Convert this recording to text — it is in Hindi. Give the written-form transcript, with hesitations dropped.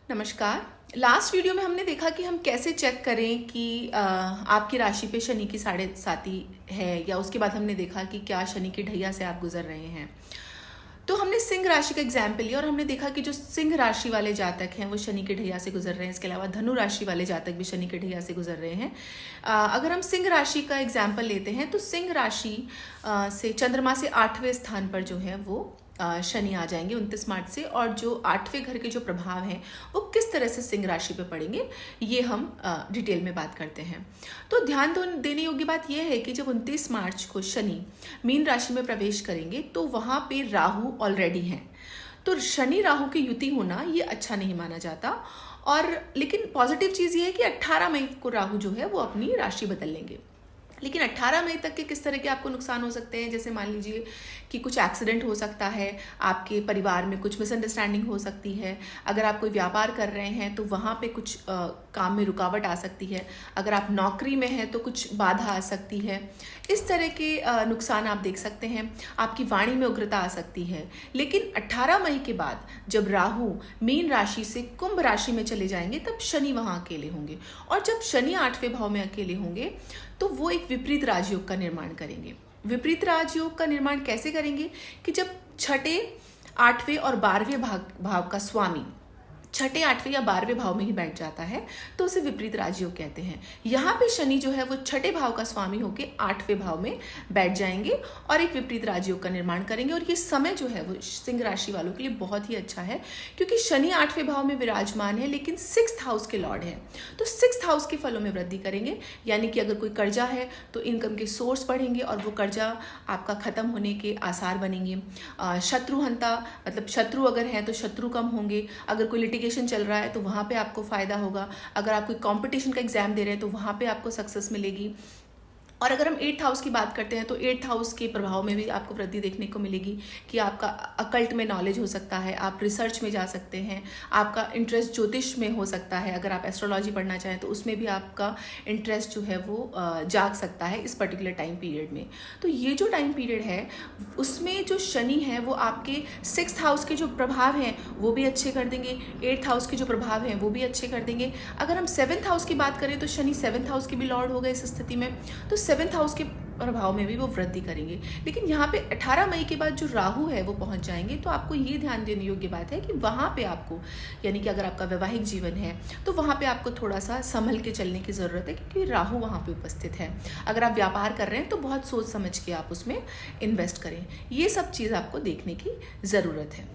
नमस्कार। लास्ट वीडियो में हमने देखा कि हम कैसे चेक करें कि आपकी राशि पे शनि की साढ़े साती है, या उसके बाद हमने देखा कि क्या शनि की ढैया से आप गुजर रहे हैं। तो हमने सिंह राशि का एग्जाम्पल लिया और हमने देखा कि जो सिंह राशि वाले जातक हैं वो शनि की ढैया से गुजर रहे हैं। इसके अलावा धनु राशि वाले जातक भी शनि की ढैया से गुजर रहे हैं। अगर हम सिंह राशि का एग्जाम्पल लेते हैं तो सिंह राशि से चंद्रमा से 8वें स्थान पर जो है वो शनि आ जाएंगे 29 मार्च से, और जो 8वें घर के जो प्रभाव हैं वो किस तरह से सिंह राशि पे पड़ेंगे ये हम डिटेल में बात करते हैं। तो ध्यान देने योग्य बात यह है कि जब 29 मार्च को शनि मीन राशि में प्रवेश करेंगे तो वहाँ पे राहु ऑलरेडी हैं। तो शनि राहु की युति होना ये अच्छा नहीं माना जाता, और लेकिन पॉजिटिव चीज़ ये है कि 18 मई को राहु जो है वो अपनी राशि बदल लेंगे। लेकिन 18 मई तक के किस तरह के आपको नुकसान हो सकते हैं, जैसे मान लीजिए कि कुछ एक्सीडेंट हो सकता है, आपके परिवार में कुछ मिसअंडरस्टैंडिंग हो सकती है, अगर आप कोई व्यापार कर रहे हैं तो वहाँ पे कुछ काम में रुकावट आ सकती है, अगर आप नौकरी में हैं तो कुछ बाधा आ सकती है। इस तरह के नुकसान आप देख सकते हैं। आपकी वाणी में उग्रता आ सकती है। लेकिन 18 मई के बाद जब राहु मीन राशि से कुंभ राशि में चले जाएंगे तब शनि वहाँ अकेले होंगे, और जब शनि 8वें भाव में अकेले होंगे तो वो एक विपरीत राजयोग का निर्माण करेंगे। विपरीत राजयोग का निर्माण कैसे करेंगे कि जब छठे, 8वें और 12वें भाव का स्वामी छठे, 8वें या 12वें भाव में ही बैठ जाता है तो उसे विपरीत राजयोग कहते हैं। यहाँ पे शनि जो है वो छठे भाव का स्वामी होकर 8वें भाव में बैठ जाएंगे और एक विपरीत राजयोग का निर्माण करेंगे। और ये समय जो है वो सिंह राशि वालों के लिए बहुत ही अच्छा है, क्योंकि शनि 8वें भाव में विराजमान है लेकिन 6th हाउस के लॉर्ड है, तो 6th हाउस के फलों में वृद्धि करेंगे। यानी कि अगर कोई कर्जा है तो इनकम के सोर्स बढ़ेंगे और वो कर्जा आपका खत्म होने के आसार बनेंगे। शत्रुहंता मतलब शत्रु अगर है तो शत्रु कम होंगे। अगर कोई लिटिगेशन चल रहा है तो वहाँ पे आपको फायदा होगा। अगर आप कोई कंपटीशन का एग्जाम दे रहे हैं तो वहाँ पे आपको सक्सेस मिलेगी। और अगर हम 8th हाउस की बात करते हैं तो 8th हाउस के प्रभाव में भी आपको वृद्धि देखने को मिलेगी कि आपका अकल्ट में नॉलेज हो सकता है, आप रिसर्च में जा सकते हैं, आपका इंटरेस्ट ज्योतिष में हो सकता है। अगर आप एस्ट्रोलॉजी पढ़ना चाहें तो उसमें भी आपका इंटरेस्ट जो है वो जाग सकता है इस पर्टिकुलर टाइम पीरियड में। तो ये जो टाइम पीरियड है उसमें जो शनि है वो आपके 6th हाउस के जो प्रभाव हैं वो भी अच्छे कर देंगे, 8th हाउस के जो प्रभाव हैं वो भी अच्छे कर देंगे। अगर हम 7th हाउस की बात करें तो शनि 7th हाउस के भी लॉर्ड हो गए इस स्थिति में, तो 7th हाउस के प्रभाव में भी वो वृद्धि करेंगे। लेकिन यहाँ पे 18 मई के बाद जो राहु है वो पहुंच जाएंगे, तो आपको ये ध्यान देने योग्य बात है कि वहाँ पे आपको, यानी कि अगर आपका वैवाहिक जीवन है तो वहाँ पे आपको थोड़ा सा संभल के चलने की ज़रूरत है, क्योंकि राहु वहाँ पे उपस्थित है। अगर आप व्यापार कर रहे हैं तो बहुत सोच समझ के आप उसमें इन्वेस्ट करें। ये सब चीज़ आपको देखने की ज़रूरत है।